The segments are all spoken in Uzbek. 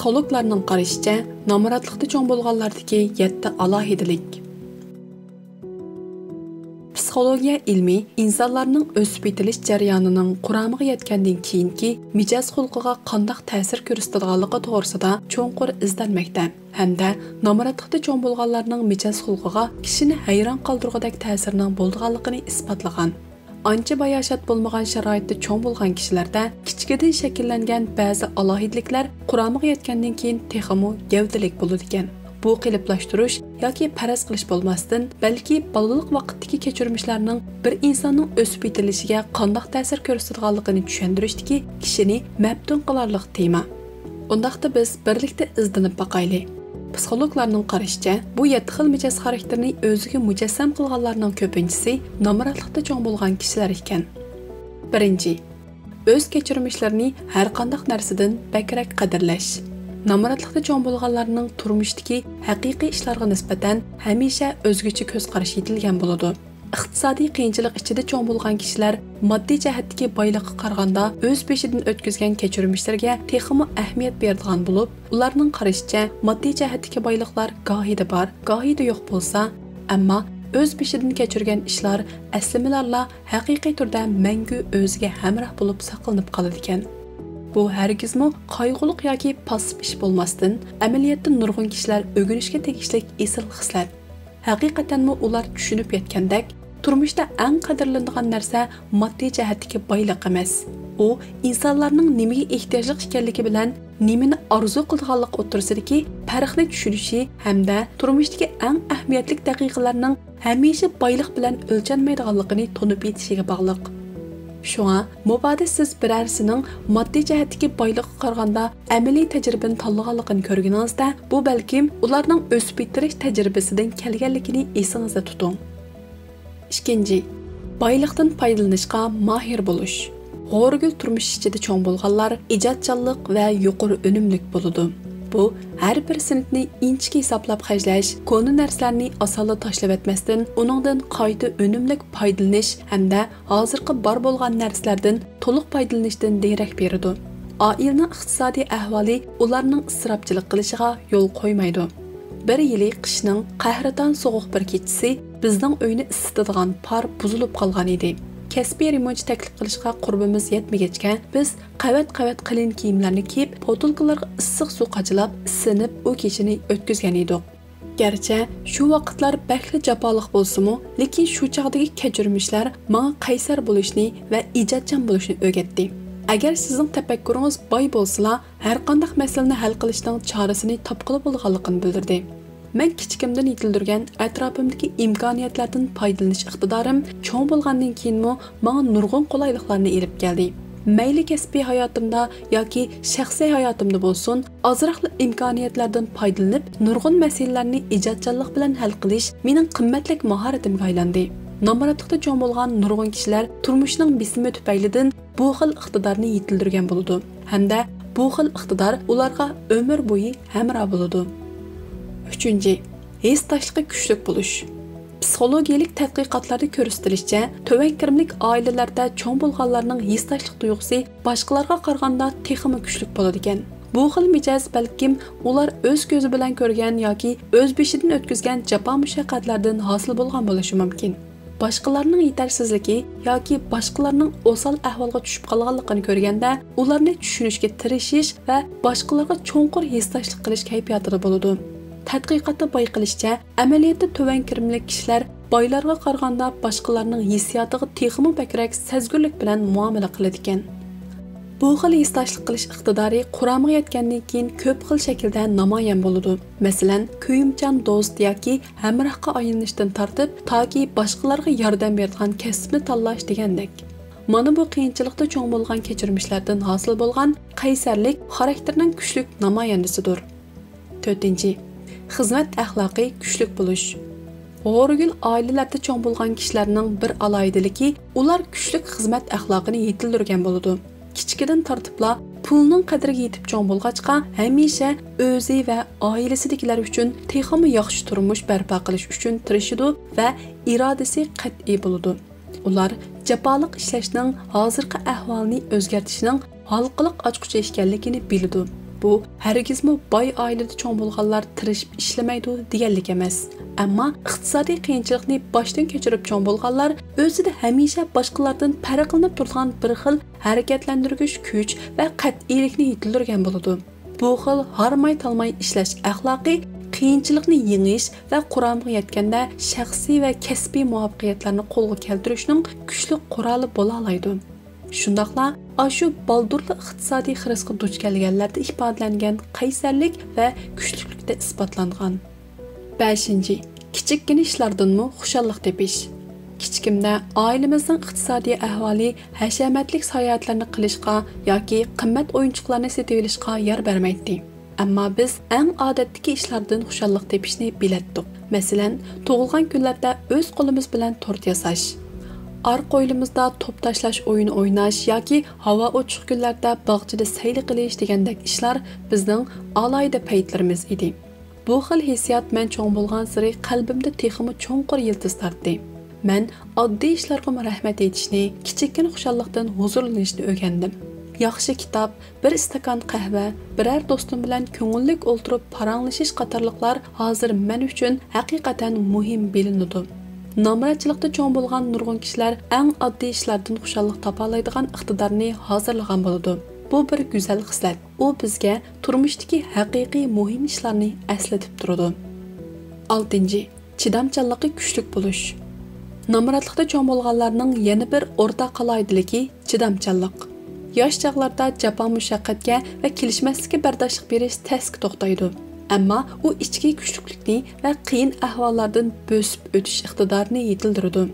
Psixologlarning qarashicha, nomurodlikda cho'ng bo'lganlardagi 7 alohidilik. Psixologiya ilmi insonlarning o'sib yetilish jarayonining quramiga yetgandan keyingi mijoz xulqiga qanday ta'sir ko'rsatadiganligi to'g'risida cho'nqur izlanmoqda. Hamda nomurodlikda cho'ng bo'lganlarning mijoz xulqiga kishini hayron qoldirgudek ta'sirining bo'lganligini isbotlagan. Ancha bayashat bo'lmagan sharoitda cho'ng bo'lgan kishilarda kichkidan shakllangan ba'zi alohidiliklar quramiga yetgandan keyin texmu gavdalik bo'ladi ekan. Bu qiliblashtirish yoki faraz qilish bo'lmasdan, balki balalik vaqtdagi kechirmishlarning bir insonning o'sib yetilishiga qanday ta'sir ko'rsatganligini tushuntirishdagi kishini maftun qilarlik tema. Undaqda biz birlikda izlanib boqaylik. Psixologlarning qarashicha, bu 7 xil mijoz xarakterini o'ziga mujassam qilganlarning ko'pinchisi nomurodlikda cho'ng bo'lgan kishilar ekan. Birinchi, o'z kechirmishlarini har qanday narsadan bakrak qadrlash. Nomurodlikda cho'ng bo'lganlarning turmushdagi haqiqiy ishlarga nisbatan hamisha o'zgacha ko'z qarash yetilgan bo'ladi. Iqtisodiy qiyinchilik ichida cho'ng bo'lgan kishilar moddiy jihatdagi boylikqa qaraganda o'z peshidan o'tkazgan kechirmishlarga texmo ahamiyat beradigan bo'lib, ularning qarashicha moddiy jihatdagi boyliklar gohida bor, gohida yo'q bo'lsa, ammo o'z peshidan kechirgan ishlar aslimalarla haqiqiy turda mangu o'ziga hamroh bo'lib saqlanib qoladi ekan. Bu hargizmi qayg'uliq yoki passiv ish bo'lmasdan, amaliyotda nurg'un kishilar o'rganishga tegishli esil hislat. Haqiqatanmi ular tushunib yetgandek, turmushda eng qadrlanadigan narsa moddiy jihatdagi boylik emas. U insonlarning nimaga ehtiyojli ekanligi bilan nimani orzu qilganlik o'tirsidagi farqni tushunishi hamda turmushdagi eng ahamiyatli daqiqalarning hamisha boylik bilan o'lchanmaydiganligini tunib yetishiga bog'liq. Şuna, mubada siz birərsining moddiy jihatdagi boylikqa qaraganda amaliy tajribani tanlaganligini ko'rganingizda, bu balkim ularning o'sib yetirish tajribasidan kelganligini esingizda tuting. Ikkinchi, boylikdan foydalanishga mahir bo'lish. G'o'rgul turmush ichida cho'ng bo'lganlar ijodchanlik va yuqori unumlik bo'ladi. Bu har bir sinfni inchki hisoblab xarjlash, konu narsalarni osonla tashlab etmasdan, uningdan qayta unumlik foydalanish hamda hozirgi bor bo'lgan narsalardan to'liq foydalanishdan derak beradi. Oilaning iqtisodiy ahvoli ularning isrofchilik qilishiga yo'l qo'ymaydi. Bir yili qishning qahraton sovuq bir kechasi bizning uyni isitadigan par buzilib qolgan edi. Kasbiy remont taklif qilishga qurbimiz yetmagachga biz qavat-qavat qalin kiyimlarni kiyib, botulkalarga issiq suv qachilab, isinib u kechini o'tkazgan edik. Garchi shu vaqtlar baxtli jafoliq bo'lsa-mu, lekin shu chaqdagi kechirmishlar menga qaysar bo'lishni va ijodchan bo'lishni o'rgatdi. Agar sizning tafakkuringiz boy bo'lsa, har qanday masalani hal qilishning chorasini topqili bo'lganligini bildirdi. Men kichikimdan yetildirgan atrofimdagi imkoniyatlardan foydalanish iqtidorim cho'ng bo'lgandan keyinmi menga nurg'un qulayliklarni elib keldi. Mayli kasbiy hayotimda yoki shaxsiy hayotimda bo'lsin, ozroqli imkoniyatlardan foydalanib, nurg'un masalalarni ijodchanlik bilan hal qilish mening qimmatli mahoratimga aylandi. Nomurodlikda cho'ng bo'lgan nurg'un kishilar turmushning bisimi tufaylidan bu xil iqtidorni yetildirgan bo'ladi. Hamda bu xil iqtidor ularga umr bo'yi hamroh bo'ladi. Üçüncü, his taşlığı güçlük buluş. Psixologiyalik tədqiqatlarda ko'rsatilishicha, töven kirimlik ailelarda cho'ng bo'lganlarning his taşlık duygusu boshqalarga qaraganda texmi kuchlik bo'ladi ekan. Bu xil mijoz balkim ular o'z ko'zi bilan ko'rgan yoki o'z beshidan o'tkazgan jafo mushaqqatlardan hosil bo'lgan bo'lishi mumkin. Boshqalarning yetarsizligi yoki boshqalarning o'sal ahvolga tushib qolganligini ko'rganda, ularni tushunishga tirishish va boshqalarga cho'nqur his taşlık qilish kayfiyatida bo'ladi. Tədqiqatda bayqilishicha, amaliyotda töven kirimli kishilar boylarga qaraganda boshqalarning hissiyotiga texmi bakrak sezgurlik bilan muomala qiladi ekan. Bu xil hissashlik qilish iqtidori quramiga yetgandan keyin ko'p xil shaklda namoyon bo'ladi. Masalan, kuyimchan do'st yoki hamrohga aylanishdan tortib, toki boshqalarga yordam beradigan kasbni tanlash degandek. Mana bu qiyinchilikda cho'ng bo'lgan kechirmishlardan hosil bo'lgan qaysarlik xarakterning kuchli namoyandasidir. 4. Xizmat axloqi kuchlik bo'lish. G'o'rgul oilalarda cho'ng bo'lgan kishilarning bir aloyidaligi ular kuchlik xizmat axloqini yetildirgan bo'ladi. Kichkidan tortibla pulning qadriga yetib cho'ng bo'lg'achqa hamisha o'zi va oilasidagilar uchun texmi yaxshi turmush barpo qilish uchun tirishadi va irodasi qat'iy bo'ladi. Ular jafoliq ishlashning hozirgi ahvolini o'zgartirishning halqiliq ochquchi ekanligini biladi. bu hargizmi boy oilada cho'ng bo'lganlar tirishib ishlamaydi deganlik emas. Ammo iqtisodiy qiyinchilikni boshdan kechirib cho'ng bo'lganlar o'zida hamisha boshqalardan farqlanib turgan bir xil harakatlantirgich kuch va qat'iylikni yetildirgan bo'ladi. Bu xil harmay talmay ishlash axloqi qiyinchilikni yengish va quramga yetganda shaxsiy va kasbiy muvaffaqiyatlarni qo'lga keltirishning kuchli quroli bo'la oladi. Shundaqla ashu baldurli iqtisodiy xirisga duch kelganlarda ifodalangan qaysarlik va kuchlilikda isbotlangan. 5. Kichikkina ishlardanmi xushallik tepish. Kichikimda oilamizning iqtisodiy ahvoli hashamatlik sayohatlarni qilishga yoki qimmat o'yinchoqlarni sotib olishga yor bermaydi. Ammo biz eng odatdagi ishlardan xushallik tepishni bilatdik. Masalan, tug'ilgan kunlarda o'z qo'limiz bilan tort yasash, arqa o'ylimizda top tashlash o'yini o'ynash yoki havo ochiq kunlarda bog'chada sayl qilish degandek ishlar bizning alohida paytlarimiz edi. Bu xil hissiyot men cho'ng bo'lgan sari qalbimda texmi cho'nqur yildiz tortdi. Men oddiy ishlarga rahmat aytishni, kichikkina xushallikdan huzurlanishni o'rgandim. Yaxshi kitob, bir stakan qahva, biror do'stim bilan ko'ngillik o'ltirib paranglashish qatorliqlar hozir men uchun haqiqatan muhim bilinadi. Nomratchilikda cho'ng bo'lgan nurg'un kishilar eng oddiy ishlardan xushallik topa oladigan iqtidorni hozirlagan bo'ladi. Bu bir go'zal xislat. U bizga turmushdagi haqiqiy muhim ishlarni eslatib turadi. 6. Chidamchanligi kuchli bo'lish. Nomratlikda cho'ng bo'lganlarning yana bir o'rtaq qaloidiligi chidamchanlik. Yosh chaqlarda jafo mushaqqatga va kelishmaslikka bardoshlik berish tasga to'xtaydi. Ammo u ichki kuchliklikni va qiyin ahvollardan bo'sib o'tish iqtidorini yetildiradi.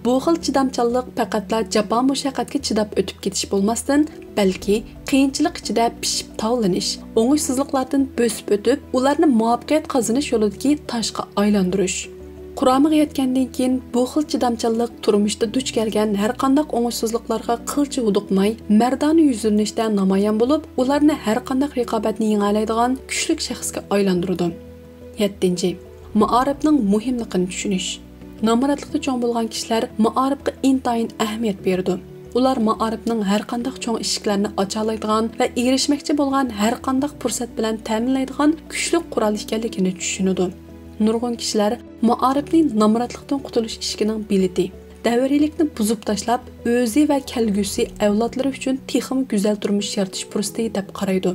Bu xil chidamchanlik faqatla jafo mushaqqatga chidab o'tib ketish bo'lmasdan, balki qiyinchilik ichida pishib tavlanish, o'ngishsizliklardan bo'sib o'tib, ularni muvaffaqiyat qozonish yo'lidagi toshga aylantirish. Quramiga yetgandan keyin bu xil chidamchanlik turmushda duch kelgan har qanday o'ngishsizliklarga qilcha huduqmay, mardona yuzlanishda namoyon bo'lib, ularni har qanday raqobatni yengalaydigan kuchli shaxsga aylantiradi. 7. Ma'arifning muhimligini tushunish. Nomratlikda cho'ng bo'lgan kishilar ma'arifga intayin ahamiyat beradi. Ular ma'arifning har qanday cho'ng eshiklarni ocha oladigan va erishmoqchi bo'lgan har qanday fursat bilan ta'minlaydigan kuchli qurol ekanligini tushunadi. Nurg'un kishilar ma'arifning nomratlikdan qutulish ishining biliti, davriylikni buzib tashlab, o'zi va kelgusi avlodlari uchun texim go'zal turmush yaratish fursati deb qaraydi.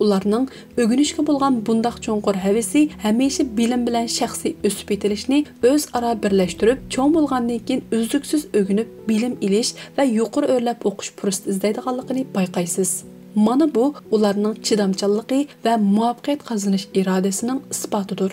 Ularning o'rganishga bo'lgan bundaq cho'nqur havisi hamisha bilim bilan shaxsiy o'sib yetilishni o'zaro birlashtirib, cho'ng bo'lgandan keyin uzluksiz o'rganib, bilim ilish va yuqori o'rlab o'qish fursati izlaydiganligini bayqaysiz. Mana bu ularning chidamchanligi va muvaffaqiyat qozonish irodasining isbotidir.